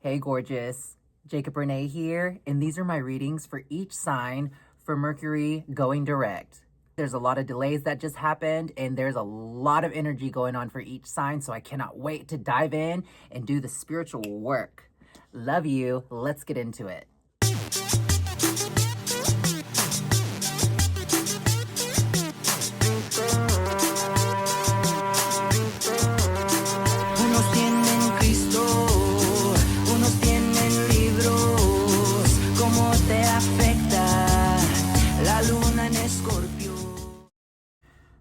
Hey, gorgeous. Jacob René here, and these are my readings for each sign for Mercury going direct. There's a lot of delays that just happened, and there's a lot of energy going on for each sign, so I cannot wait to dive in and do the spiritual work. Love you. Let's get into it. Unos tienen Cristo, unos tienen libros. ¿Cómo te afecta la luna en Escorpio?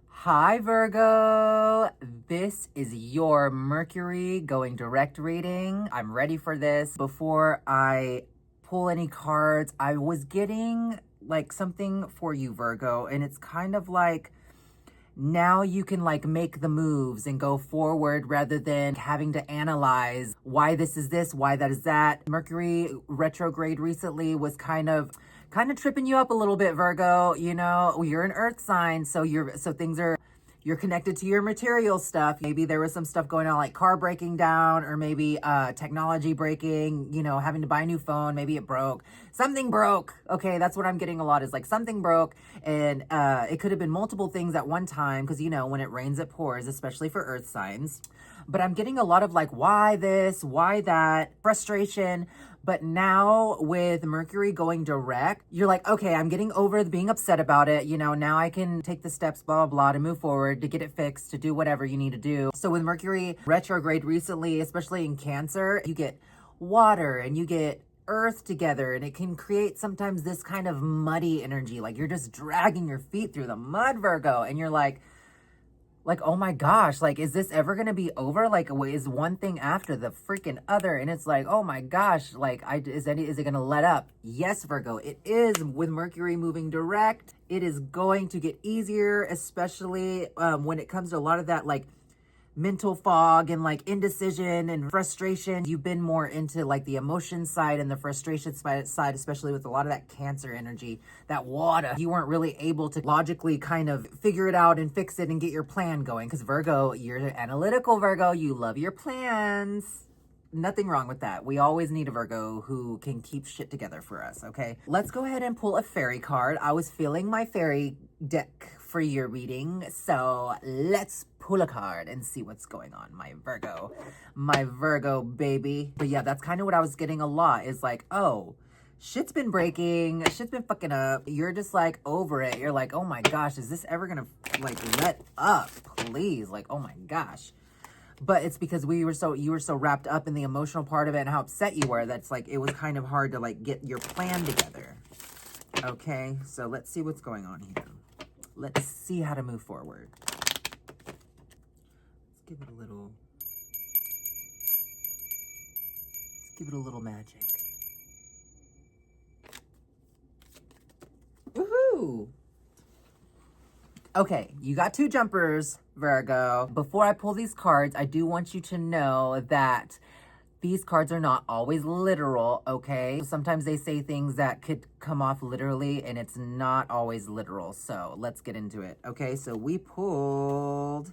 Hi, Virgo. This is your Mercury going direct reading. I'm ready for this. Before I pull any cards, I was getting like something for you, Virgo, and it's kind of like now you can like make the moves and go forward rather than having to analyze why this is this, why that is that. Mercury retrograde recently was kind of tripping you up a little bit, Virgo. You know, you're an earth sign, so you're connected to your material stuff. Maybe there was some stuff going on like car breaking down, or maybe technology breaking, you know, having to buy a new phone. Maybe it broke. Something broke. Okay, that's what I'm getting a lot is like something broke. And it could have been multiple things at one time because, you know, when it rains, it pours, especially for earth signs. But I'm getting a lot of like, why this, why that, frustration. But now with Mercury going direct, you're like, okay, I'm getting over being upset about it. You know, now I can take the steps, blah, blah, blah, to move forward, to get it fixed, to do whatever you need to do. So with Mercury retrograde recently, especially in Cancer, you get water and you get earth together, and it can create sometimes this kind of muddy energy. Like you're just dragging your feet through the mud, Virgo. And you're like, oh my gosh, like, is this ever gonna be over? Like, is one thing after the freaking other? And it's like, oh my gosh, like, is it gonna let up? Yes, Virgo, it is. With Mercury moving direct, it is going to get easier, especially when it comes to a lot of that, like, mental fog and like indecision and frustration. You've been more into like the emotion side and the frustration side, especially with a lot of that Cancer energy, that water. You weren't really able to logically kind of figure it out and fix it and get your plan going. Because Virgo, you're analytical, Virgo. You love your plans. Nothing wrong with that. We always need a Virgo who can keep shit together for us, okay? Let's go ahead and pull a fairy card. I was feeling my fairy deck for your reading, so let's pull a card and see what's going on, my Virgo baby. But yeah, that's kind of what I was getting a lot is like, oh, shit's been breaking, shit's been fucking up. You're just like over it. You're like, oh my gosh, is this ever gonna like let up? Please, like, oh my gosh. But it's because you were so wrapped up in the emotional part of it and how upset you were, that's like, it was kind of hard to like get your plan together. Okay, so let's see what's going on here. Let's see how to move forward. Let's give it a little magic. Woohoo! Okay, you got two jumpers, Virgo. Before I pull these cards, I do want you to know that these cards are not always literal, okay? Sometimes they say things that could come off literally, and it's not always literal. So let's get into it, okay? So we pulled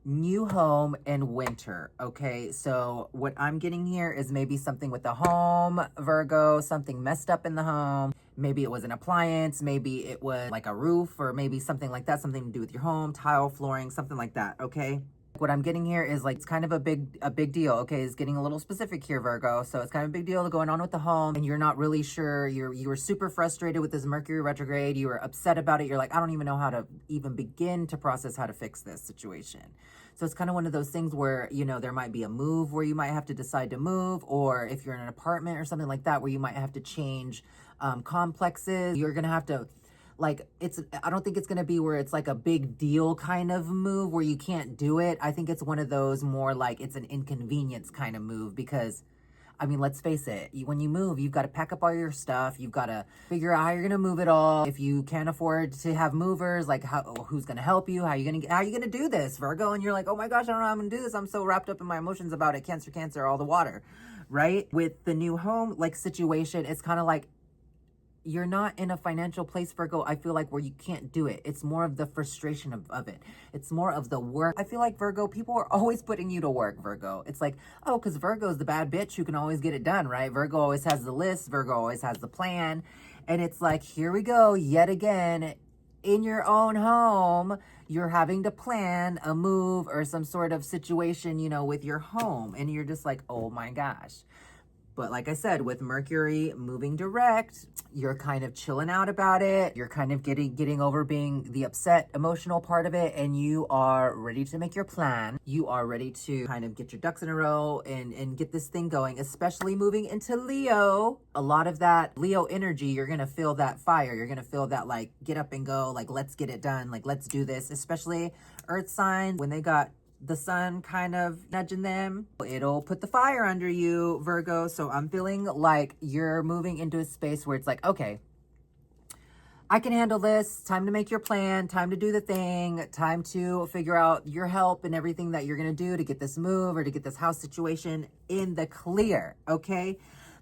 new home and winter, okay? So what I'm getting here is maybe something with the home, Virgo, something messed up in the home. Maybe it was an appliance, maybe it was like a roof, or maybe something like that, something to do with your home, tile, flooring, something like that, okay? What I'm getting here is like, it's kind of a big deal, okay? It's getting a little specific here, Virgo. So it's kind of a big deal going on with the home, and you're not really sure. You were super frustrated with this Mercury retrograde. You were upset about it. You're like, I don't even know how to even begin to process how to fix this situation. So it's kind of one of those things where, you know, there might be a move where you might have to decide to move, or if you're in an apartment or something like that, where you might have to change complexes. You're going to have to, like, I don't think it's going to be where it's like a big deal kind of move where you can't do it. I think it's one of those more like it's an inconvenience kind of move because, I mean, let's face it, when you move, you've got to pack up all your stuff. You've got to figure out how you're going to move it all. If you can't afford to have movers, like who's going to help you? How are you going to do this, Virgo? And you're like, oh my gosh, I don't know how I'm going to do this. I'm so wrapped up in my emotions about it. Cancer, all the water, right? With the new home, like situation, it's kind of like, you're not in a financial place, Virgo, I feel like, where you can't do it. It's more of the frustration of it. It's more of the work. I feel like, Virgo, people are always putting you to work, Virgo. It's like, oh, because Virgo's the bad bitch who can always get it done, right? Virgo always has the list. Virgo always has the plan. And it's like, here we go, yet again, in your own home, you're having to plan a move or some sort of situation, you know, with your home. And you're just like, oh my gosh. But like I said, with Mercury moving direct, you're kind of chilling out about it. You're kind of getting over being the upset emotional part of it, and you are ready to make your plan. You are ready to kind of get your ducks in a row and get this thing going, especially moving into Leo. A lot of that Leo energy, you're going to feel that fire. You're going to feel that, like, get up and go, like, let's get it done. Like, let's do this, especially earth signs when they got the sun kind of nudging them. It'll put the fire under you, Virgo. So I'm feeling like you're moving into a space where it's like, okay, I can handle this. Time to make your plan. Time to do the thing. Time to figure out your help and everything that you're going to do to get this move or to get this house situation in the clear. Okay.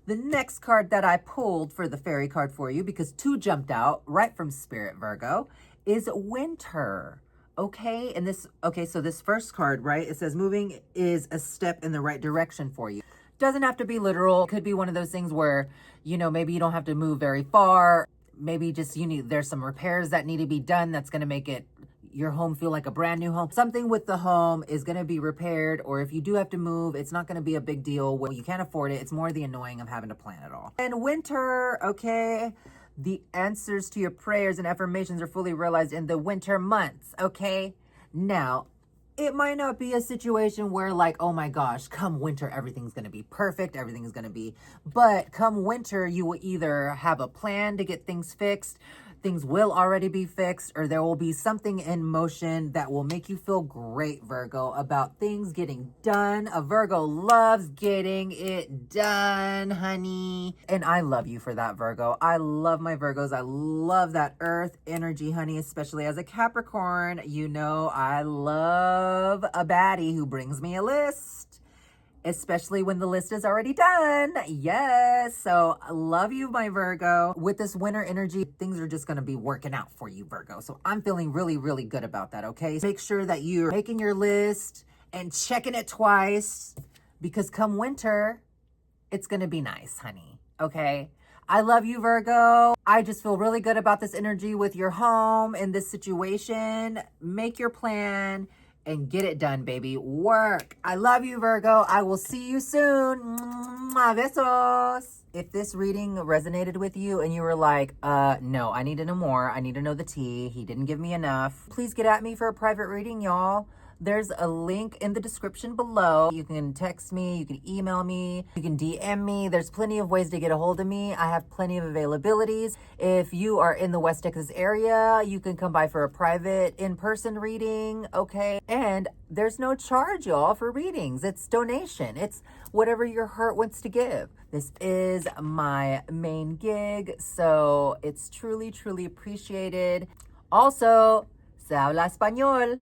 The next card that I pulled for the fairy card for you, because 2 jumped out right from Spirit, Virgo, is winter. Okay, and so this first card, right, it says moving is a step in the right direction for you. Doesn't have to be literal. It could be one of those things where, you know, maybe you don't have to move very far. Maybe just there's some repairs that need to be done that's going to make your home feel like a brand new home. Something with the home is going to be repaired, or if you do have to move, it's not going to be a big deal. When you can't afford it, it's more the annoying of having to plan it all. And winter, okay, the answers to your prayers and affirmations are fully realized in the winter months, okay? Now, it might not be a situation where, like, oh my gosh, come winter, everything's going to be perfect, everything's going to be, but come winter, you will either have a plan to get things fixed, things will already be fixed, or there will be something in motion that will make you feel great, Virgo, about things getting done. A Virgo loves getting it done, honey. And I love you for that, Virgo. I love my Virgos. I love that earth energy, honey, especially as a Capricorn. You know, I love a baddie who brings me a list, especially when the list is already done. Yes. So I love you, my Virgo. With this winter energy, things are just going to be working out for you, Virgo. So I'm feeling really, really good about that. Okay. Make sure that you're making your list and checking it twice, because come winter, it's going to be nice, honey. Okay. I love you, Virgo. I just feel really good about this energy with your home in this situation. Make your plan and get it done, baby. Work. I love you, Virgo. I will see you soon. Mwah, besos. If this reading resonated with you and you were like, no, I need to know more. I need to know the tea. He didn't give me enough. Please get at me for a private reading, y'all. There's a link in the description below. You can text me, you can email me, you can DM me. There's plenty of ways to get a hold of me. I have plenty of availabilities. If you are in the West Texas area, you can come by for a private in-person reading, okay? And there's no charge, y'all, for readings. It's donation. It's whatever your heart wants to give. This is my main gig, so it's truly, truly appreciated. Also, se habla español.